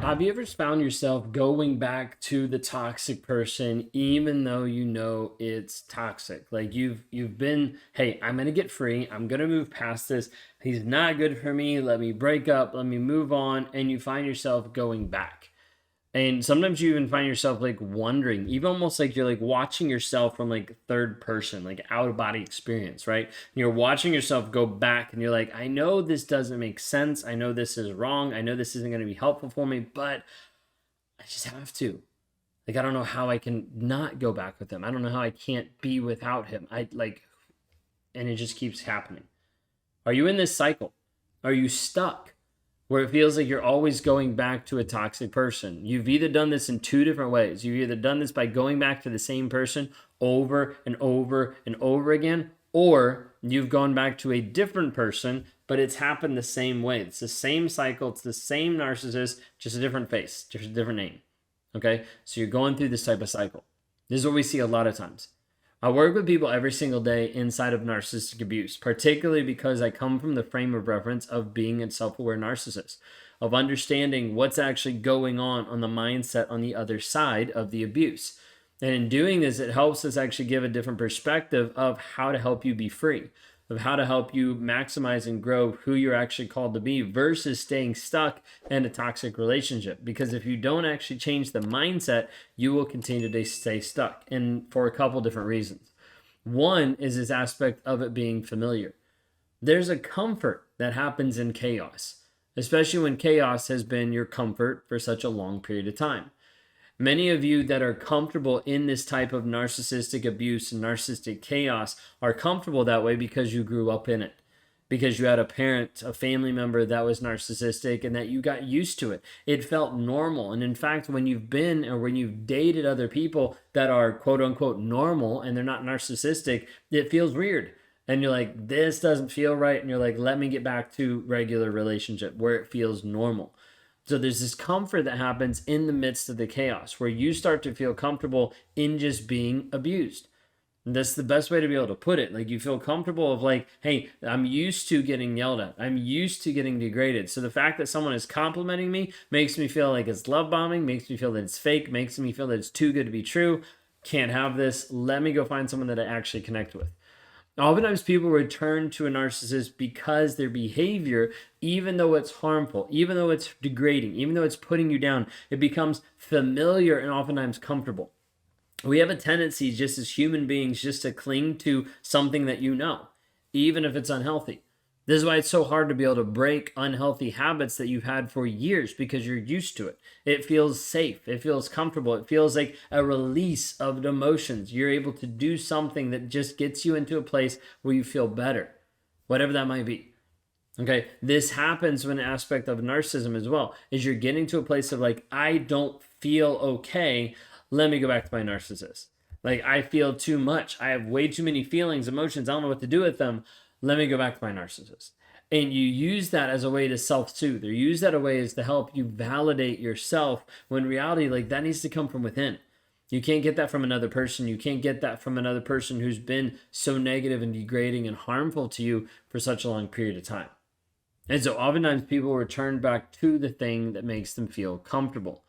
Have you ever found yourself going back to the toxic person even though you know it's toxic? Like you've been, hey, I'm gonna get free. I'm gonna move past this. He's not good for me. Let me break up. Let me move on. And you find yourself going back. And sometimes you even find yourself like wondering, even almost like you're like watching yourself from like third person, like out of body experience, right? And you're watching yourself go back and you're like, I know this doesn't make sense. I know this is wrong. I know this isn't going to be helpful for me, but I just have to. Like, I don't know how I can not go back with him. I don't know how I can't be without him. I like, and it just keeps happening. Are you in this cycle? Are you stuck? Where it feels like you're always going back to a toxic person. You've either done this in two different ways. You've either done this by going back to the same person over and over and over again, or you've gone back to a different person, but it's happened the same way. It's the same cycle, it's the same narcissist, just a different face, just a different name. Okay? So you're going through this type of cycle. This is what we see a lot of times. I work with people every single day inside of narcissistic abuse, particularly because I come from the frame of reference of being a self-aware narcissist, of understanding what's actually going on the mindset on the other side of the abuse. And in doing this, it helps us actually give a different perspective of how to help you be free, of how to help you maximize and grow who you're actually called to be versus staying stuck in a toxic relationship. Because if you don't actually change the mindset, you will continue to stay stuck, and for a couple different reasons. One is this aspect of it being familiar. There's a comfort that happens in chaos, especially when chaos has been your comfort for such a long period of time. Many of you that are comfortable in this type of narcissistic abuse and narcissistic chaos are comfortable that way because you grew up in it, because you had a parent, a family member that was narcissistic, and that you got used to it. It felt normal. And in fact, when you've been or when you've dated other people that are quote unquote normal and they're not narcissistic, it feels weird. And you're like, this doesn't feel right. And you're like, let me get back to regular relationship where it feels normal. So there's this comfort that happens in the midst of the chaos where you start to feel comfortable in just being abused. And that's the best way to be able to put it. Like you feel comfortable of like, hey, I'm used to getting yelled at. I'm used to getting degraded. So the fact that someone is complimenting me makes me feel like it's love bombing, makes me feel that it's fake, makes me feel that it's too good to be true. Can't have this. Let me go find someone that I actually connect with. Oftentimes, people return to a narcissist because their behavior, even though it's harmful, even though it's degrading, even though it's putting you down, it becomes familiar and oftentimes comfortable. We have a tendency, just as human beings, just to cling to something that you know, even if it's unhealthy. This is why it's so hard to be able to break unhealthy habits that you've had for years because you're used to it. It feels safe. It feels comfortable. It feels like a release of emotions. You're able to do something that just gets you into a place where you feel better, whatever that might be. Okay, this happens when an aspect of narcissism as well is you're getting to a place of like, I don't feel okay. Let me go back to my narcissist. Like, I feel too much. I have way too many feelings, emotions. I don't know what to do with them. Let me go back to my narcissist. And you use that as a way to self-soothe, or use that a way as to help you validate yourself, when in reality, like, that needs to come from within. You can't get that from another person. You can't get that from another person who's been so negative and degrading and harmful to you for such a long period of time. And so oftentimes people return back to the thing that makes them feel comfortable.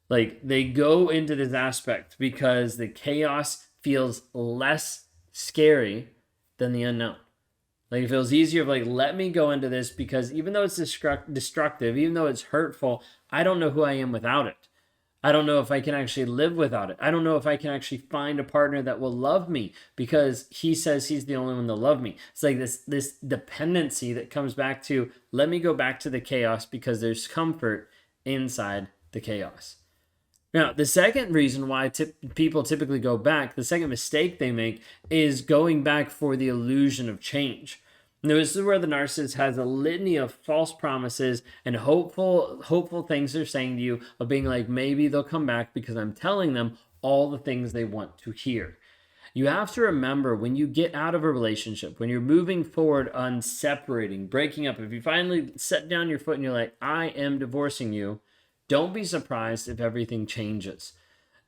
Like, they go into this aspect because the chaos feels less scary than the unknown. Like, it feels easier of like, let me go into this because even though it's destructive, even though it's hurtful, I don't know who I am without it. I don't know if I can actually live without it. I don't know if I can actually find a partner that will love me because he says he's the only one that'll love me. It's like this dependency that comes back to, let me go back to the chaos because there's comfort inside the chaos. Now, the second reason why people typically go back, the second mistake they make, is going back for the illusion of change. Now, this is where the narcissist has a litany of false promises and hopeful things they're saying to you, of being like, maybe they'll come back because I'm telling them all the things they want to hear. You have to remember, when you get out of a relationship, when you're moving forward on separating, breaking up, if you finally set down your foot and you're like, I am divorcing you, don't be surprised if everything changes.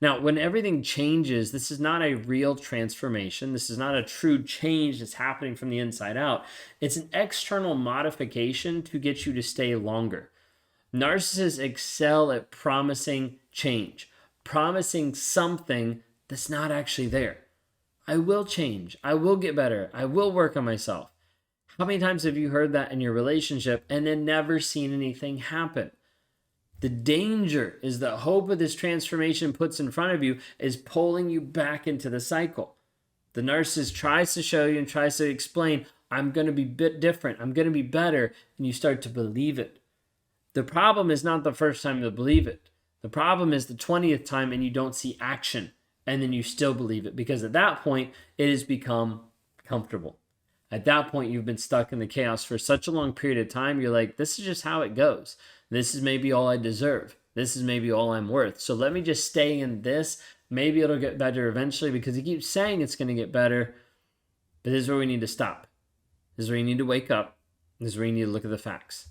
Now, when everything changes, this is not a real transformation. This is not a true change that's happening from the inside out. It's an external modification to get you to stay longer. Narcissists excel at promising change, promising something that's not actually there. I will change. I will get better. I will work on myself. How many times have you heard that in your relationship and then never seen anything happen? The danger is the hope of this transformation puts in front of you is pulling you back into the cycle. The narcissist tries to show you and tries to explain, I'm going to be a bit different. I'm going to be better. And you start to believe it. The problem is not the first time you believe it. The problem is the 20th time and you don't see action. And then you still believe it. Because at that point, it has become comfortable. At that point, you've been stuck in the chaos for such a long period of time. You're like, this is just how it goes. This is maybe all I deserve. This is maybe all I'm worth. So let me just stay in this. Maybe it'll get better eventually because he keeps saying it's going to get better. But this is where we need to stop. This is where you need to wake up. This is where you need to look at the facts.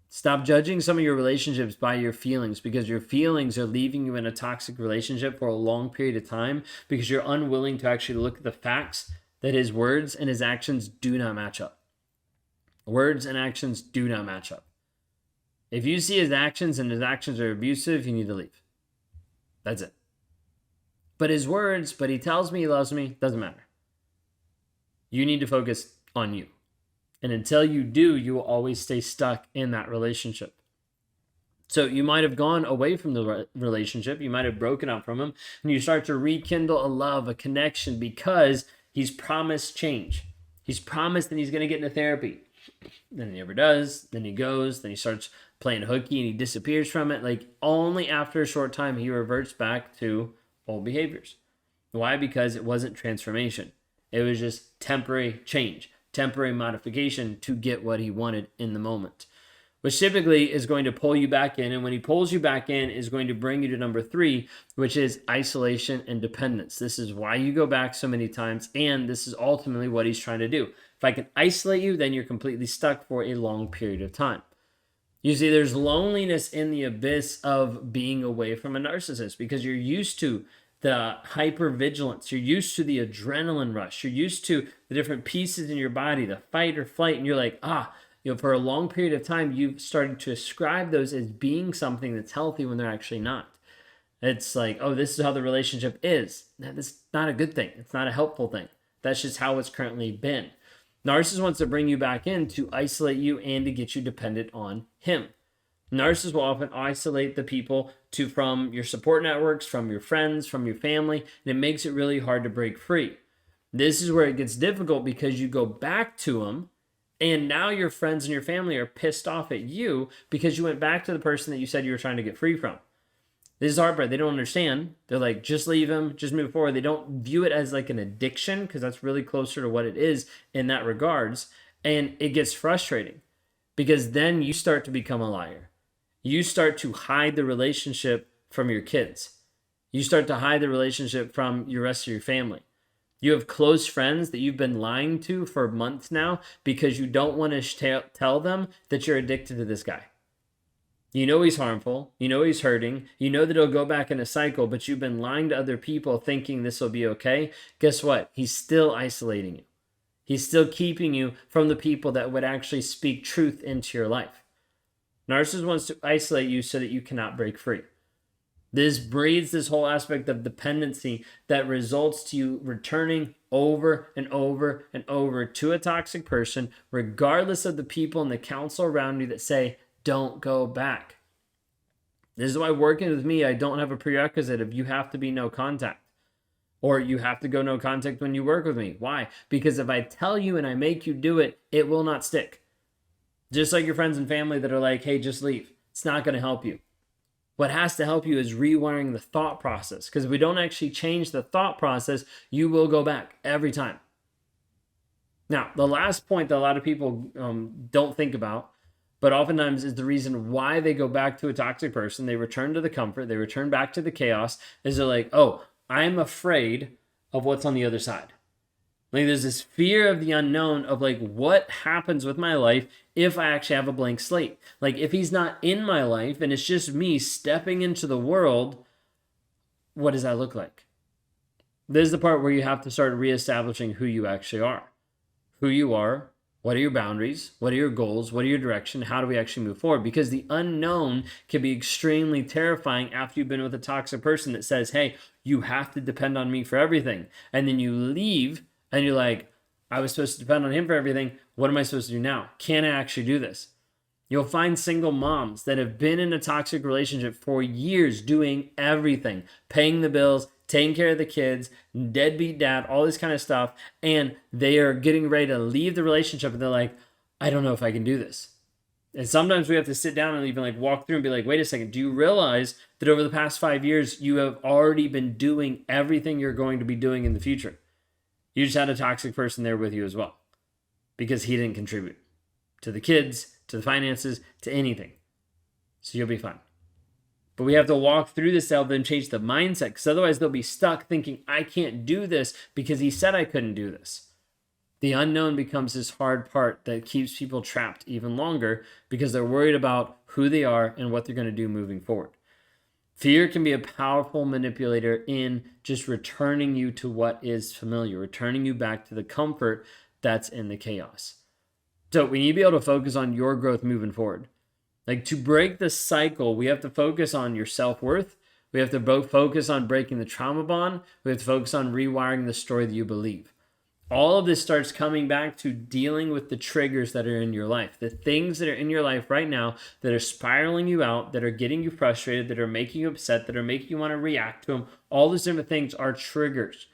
Stop judging some of your relationships by your feelings because your feelings are leaving you in a toxic relationship for a long period of time because you're unwilling to actually look at the facts that his words and his actions do not match up. Words and actions do not match up. If you see his actions and his actions are abusive, you need to leave. That's it. But his words, but he tells me he loves me, doesn't matter. You need to focus on you. And until you do, you will always stay stuck in that relationship. So you might have gone away from the relationship. You might have broken up from him. And you start to rekindle a love, a connection because he's promised change. He's promised that he's going to get into therapy. Then he never does. Then he goes. Then he starts playing hooky and he disappears from it. Like only after a short time, he reverts back to old behaviors. Why? Because it wasn't transformation. It was just temporary change, temporary modification to get what he wanted in the moment, which typically is going to pull you back in. And when he pulls you back in is going to bring you to number 3, which is isolation and dependence. This is why you go back so many times. And this is ultimately what he's trying to do. If I can isolate you, then you're completely stuck for a long period of time. You see, there's loneliness in the abyss of being away from a narcissist because you're used to the hypervigilance. You're used to the adrenaline rush. You're used to the different pieces in your body, the fight or flight. And you're like, for a long period of time, you've started to ascribe those as being something that's healthy when they're actually not. It's like, this is how the relationship is. That's not a good thing. It's not a helpful thing. That's just how it's currently been. Narcissist wants to bring you back in to isolate you and to get you dependent on him. Narcissists will often isolate the people from your support networks, from your friends, from your family, and it makes it really hard to break free. This is where it gets difficult because you go back to them, and now your friends and your family are pissed off at you because you went back to the person that you said you were trying to get free from. This is heartbreak. They don't understand. They're like, just leave him, just move forward. They don't view it as like an addiction because that's really closer to what it is in that regards. And it gets frustrating because then you start to become a liar. You start to hide the relationship from your kids. You start to hide the relationship from your rest of your family. You have close friends that you've been lying to for months now because you don't want to tell them that you're addicted to this guy. You know he's harmful. You know he's hurting. You know that he'll go back in a cycle, but you've been lying to other people thinking this will be okay. Guess what? He's still isolating you. He's still keeping you from the people that would actually speak truth into your life. Narcissist wants to isolate you so that you cannot break free. This breeds this whole aspect of dependency that results to you returning over and over and over to a toxic person, regardless of the people and the counsel around you that say, don't go back. This is why working with me, I don't have a prerequisite of you have to be no contact or you have to go no contact when you work with me. Why? Because if I tell you and I make you do it, it will not stick. Just like your friends and family that are like, hey, just leave. It's not going to help you. What has to help you is rewiring the thought process. Because if we don't actually change the thought process, you will go back every time. Now, the last point that a lot of people don't think about, but oftentimes is the reason why they go back to a toxic person, they return to the comfort, they return back to the chaos, is they're like, I'm afraid of what's on the other side. Like there's this fear of the unknown of like what happens with my life if I actually have a blank slate. Like if he's not in my life and it's just me stepping into the world, what does that look like? This is the part where you have to start reestablishing who you actually are. Who you are, What are your boundaries? What are your goals? What are your direction? How do we actually move forward? Because the unknown can be extremely terrifying after you've been with a toxic person that says, hey, you have to depend on me for everything. And then you leave and you're like, I was supposed to depend on him for everything. What am I supposed to do now? Can I actually do this? You'll find single moms that have been in a toxic relationship for years doing everything, paying the bills, taking care of the kids, deadbeat dad, all this kind of stuff. And they are getting ready to leave the relationship and they're like, I don't know if I can do this. And sometimes we have to sit down and even like walk through and be like, wait a second, do you realize that over the past 5 years, you have already been doing everything you're going to be doing in the future? You just had a toxic person there with you as well because he didn't contribute to the kids, to the finances, to anything. So you'll be fine. But we have to walk through this to help them change the mindset, because otherwise they'll be stuck thinking, I can't do this because he said I couldn't do this. The unknown becomes this hard part that keeps people trapped even longer because they're worried about who they are and what they're going to do moving forward. Fear can be a powerful manipulator in just returning you to what is familiar, returning you back to the comfort that's in the chaos. So we need to be able to focus on your growth moving forward. Like, to break the cycle, we have to focus on your self-worth. We have to both focus on breaking the trauma bond. We have to focus on rewiring the story that you believe. All of this starts coming back to dealing with the triggers that are in your life, the things that are in your life right now that are spiraling you out, that are getting you frustrated, that are making you upset, that are making you want to react to them. All these different things are triggers.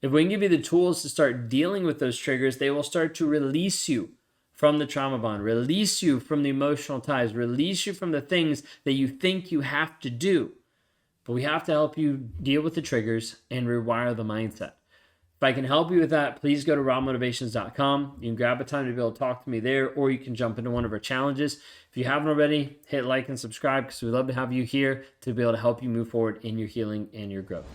If we can give you the tools to start dealing with those triggers, they will start to release you from the trauma bond, release you from the emotional ties, release you from the things that you think you have to do. But we have to help you deal with the triggers and rewire the mindset. If I can help you with that, please go to rawmotivations.com. You can grab a time to be able to talk to me there, or you can jump into one of our challenges. If you haven't already, hit like and subscribe, because we'd love to have you here to be able to help you move forward in your healing and your growth.